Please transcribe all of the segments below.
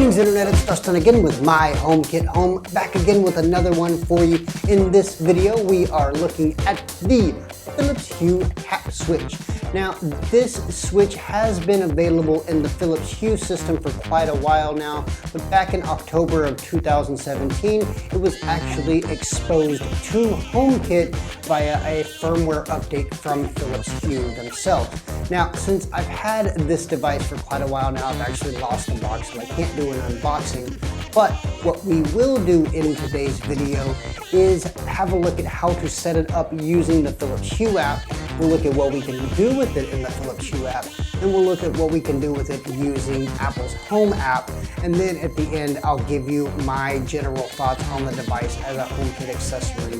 Greetings Internet, it's Dustin again with my HomeKit Home, back again with another one for you. In this video, we are looking at the Phillips Hue Tap switch. Now, this switch has been available in the Phillips Hue system for quite a while now, but back in October of 2017, it was actually exposed to HomeKit via a firmware update from Phillips Hue themselves. Now, since I've had this device for quite a while now, I've actually lost the box, so I can't do an unboxing. But what we will do in today's video is have a look at how to set it up using the Phillips Hue app. We'll look at what we can do with it in the Phillips Hue app, and we'll look at what we can do with it using Apple's Home app. And then at the end, I'll give you my general thoughts on the device as a HomeKit accessory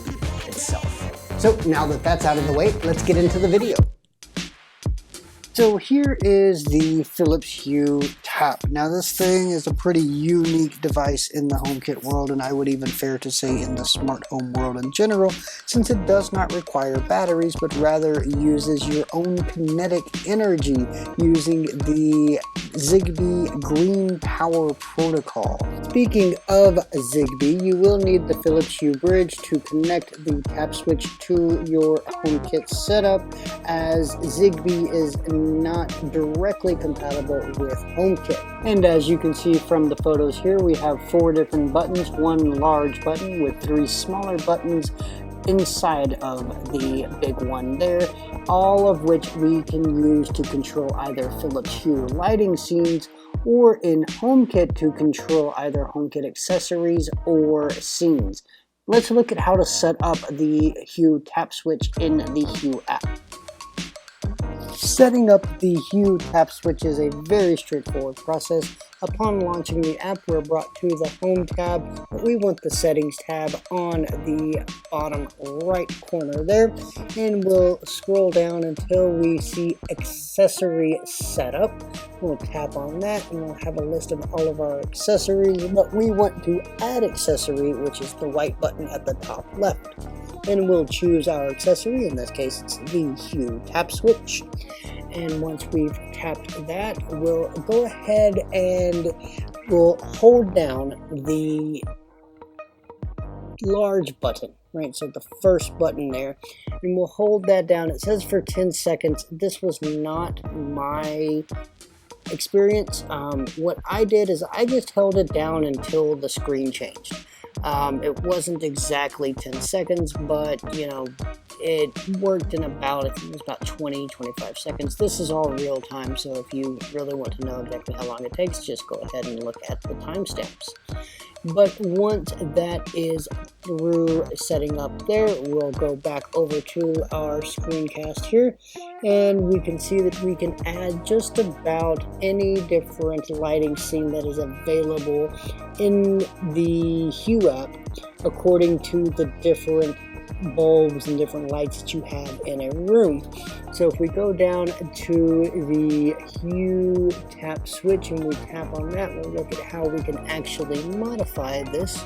itself. So now that that's out of the way, let's get into the video. So here is the Phillips Hue Tap. Now this thing is a pretty unique device in the HomeKit world, and I would even fare to say in the smart home world in general, since it does not require batteries, but rather uses your own kinetic energy using the Zigbee Green Power Protocol. Speaking of Zigbee, you will need the Phillips Hue bridge to connect the tap switch to your HomeKit setup, as Zigbee is not directly compatible with HomeKit. And as you can see from the photos here, we have 4 different buttons, 1 large button with 3 smaller buttons inside of the big one there, all of which we can use to control either Phillips Hue lighting scenes, or in HomeKit to control either HomeKit accessories or scenes. Let's look at how to set up the Hue Tap switch in the Hue app. Setting up the Hue Tap switch is a very straightforward process. Upon launching the app, we're brought to the Home tab, but we want the Settings tab on the bottom right corner there, and we'll scroll down until we see Accessory Setup. We'll tap on that, and we'll have a list of all of our accessories, but we want to add accessory, which is the white button at the top left. And we'll choose our accessory, in this case it's the Hue Tap switch. And once we've tapped that, we'll go ahead and we'll hold down the large button, right? So the first button there, and we'll hold that down. It says for 10 seconds. This was not my experience. What I did is I just held it down until the screen changed. It wasn't exactly 10 seconds, but you know, it worked in about, I think it was about 20-25 seconds. This is all real time, so if you really want to know exactly how long it takes, just go ahead and look at the timestamps. But once that is through setting up there, we'll go back over to our screencast here, and we can see that we can add just about any different lighting scene that is available in the Hue app according to the different bulbs and different lights that you have in a room. So if we go down to the Hue Tap switch and we tap on that, we'll look at how we can actually modify this.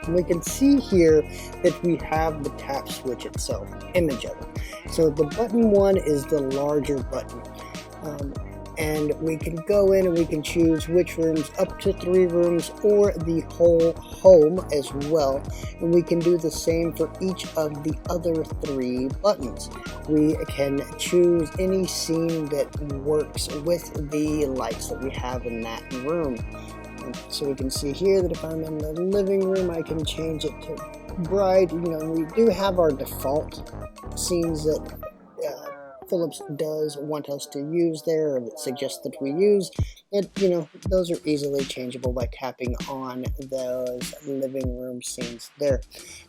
And we can see here that we have the tap switch itself, image of it. So the button 1 is the larger button. And we can go in and we can choose which rooms, up to 3 rooms, or the whole home as well. And we can do the same for each of the other 3 buttons. We can choose any scene that works with the lights that we have in that room. And so we can see here that if I'm in the living room, I can change it to bright. You know, we do have our default scenes that Philips does want us to use there, or that suggests that we use. And you know, those are easily changeable by tapping on those living room scenes there.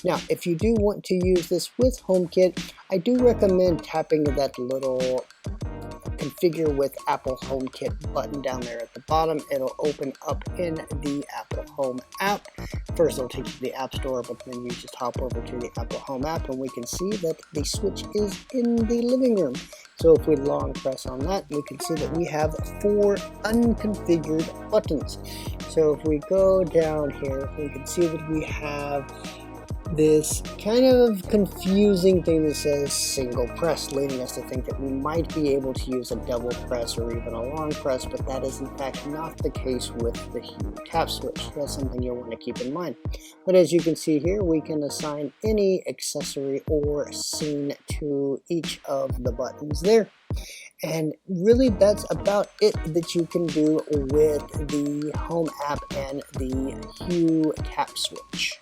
Now, if you do want to use this with HomeKit, I do recommend tapping that little configure with Apple HomeKit button down there at the bottom. It'll open up in the Apple Home app. First it'll take you to the App Store, but then you just hop over to the Apple Home app and we can see that the switch is in the living room. So if we long press on that, we can see that we have 4 unconfigured buttons. So if we go down here, we can see that we have this kind of confusing thing that says single press, leading us to think that we might be able to use a double press or even a long press, but that is in fact not the case with the Hue Tap switch. That's something you'll want to keep in mind. But as you can see here, we can assign any accessory or scene to each of the buttons there. And really that's about it that you can do with the Home app and the Hue Tap switch.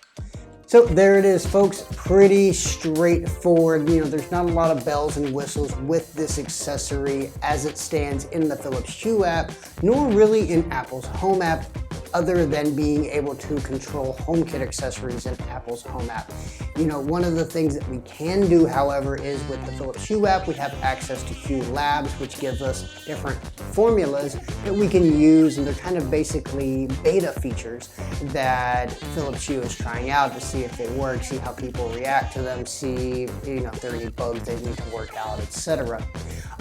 So there it is, folks. Pretty straightforward. There's not a lot of bells and whistles with this accessory as it stands in the Philips Hue app, nor really in Apple's Home app, other than being able to control HomeKit accessories in Apple's Home app. One of the things that we can do, however, is with the Philips Hue app, we have access to Hue Labs, which gives us different formulas that we can use, and they're kind of basically beta features that Philips Hue is trying out to see if they work, see how people react to them, see if there are any bugs they need to work out, etc.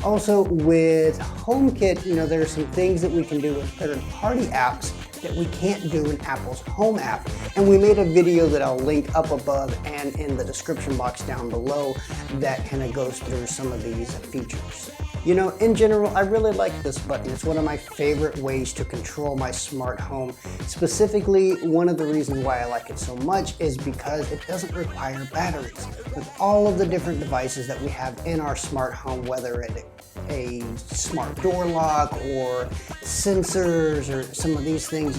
Also with HomeKit, there are some things that we can do with third-party apps that we can't do in Apple's Home app. And we made a video that I'll link up above and in the description box down below that kind of goes through some of these features. In general, I really like this button. It's one of my favorite ways to control my smart home. Specifically, one of the reasons why I like it so much is because it doesn't require batteries. With all of the different devices that we have in our smart home, whether it's a smart door lock or sensors or some of these things,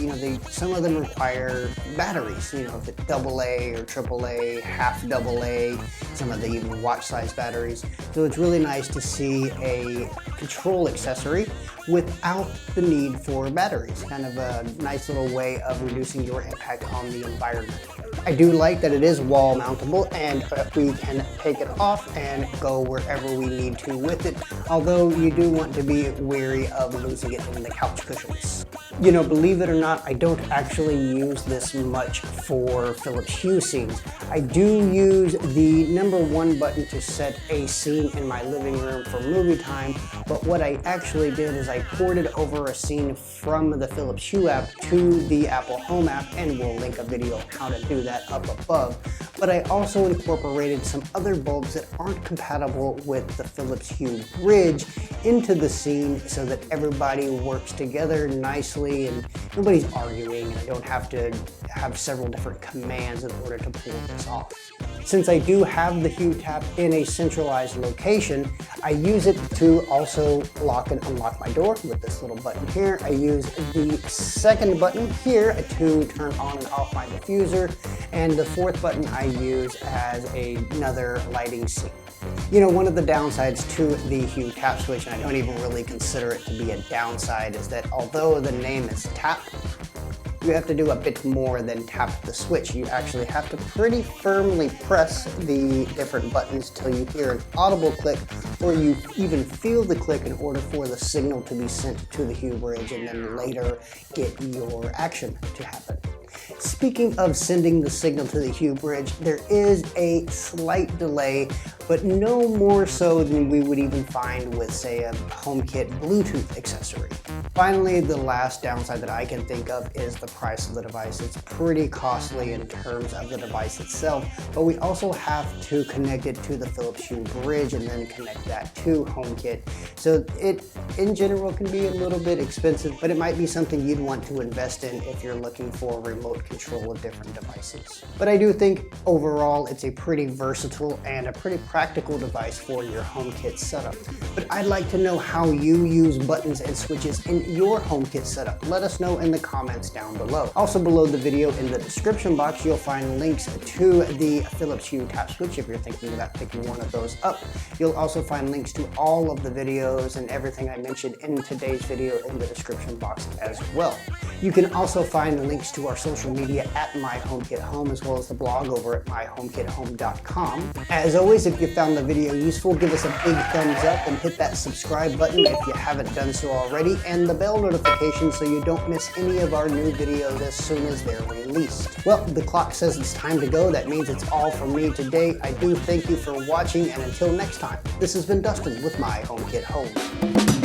some of them require batteries, if it's AA or AAA, half AA, some of the even watch size batteries. So it's really nice to see a control accessory without the need for batteries. Kind of a nice little way of reducing your impact on the environment. I do like that it is wall mountable and we can take it off and go wherever we need to with it, although you do want to be wary of losing it in the couch cushions. Believe it or not, I don't actually use this much for Philips Hue scenes. I do use the #1 button to set a scene in my living room for movie time, but what I actually did is I ported over a scene from the Philips Hue app to the Apple Home app, and we'll link a video on how to do that up above. But I also incorporated some other bulbs that aren't compatible with the Philips Hue bridge into the scene so that everybody works together nicely and nobody's arguing, and I don't have to have several different commands in order to pull this off. Since I do have the Hue Tap in a centralized location, I use it to also lock and unlock my door with this little button here. I use the second button here to turn on and off my diffuser, and the fourth button I use as another lighting scene. One of the downsides to the Hue Tap switch, and I don't even really consider it to be a downside, is that although the name is Tap, you have to do a bit more than tap the switch. You actually have to pretty firmly press the different buttons till you hear an audible click, or you even feel the click in order for the signal to be sent to the Hue bridge and then later get your action to happen. Speaking of sending the signal to the Hue bridge, there is a slight delay, but no more so than we would even find with, say, a HomeKit Bluetooth accessory. Finally, the last downside that I can think of is the price of the device. It's pretty costly in terms of the device itself, but we also have to connect it to the Philips Hue bridge and then connect that to HomeKit. So it, in general, can be a little bit expensive, but it might be something you'd want to invest in if you're looking for remote control of different devices. But I do think overall it's a pretty versatile and a pretty practical device for your HomeKit setup. But I'd like to know how you use buttons and switches in your HomeKit setup. Let us know in the comments down below. Also below the video in the description box, you'll find links to the Philips Hue Tap switch if you're thinking about picking one of those up. You'll also find links to all of the videos and everything I mentioned in today's video in the description box as well. You can also find links to our social media at My HomeKit Home, as well as the blog over at myhomekithome.com. As always, if you found the video useful, give us a big thumbs up and hit that subscribe button if you haven't done so already, and the bell notification so you don't miss any of our new videos as soon as they're released. Well, the clock says it's time to go. That means it's all from me today. I do thank you for watching, and until next time, this has been Dustin with My HomeKit Home.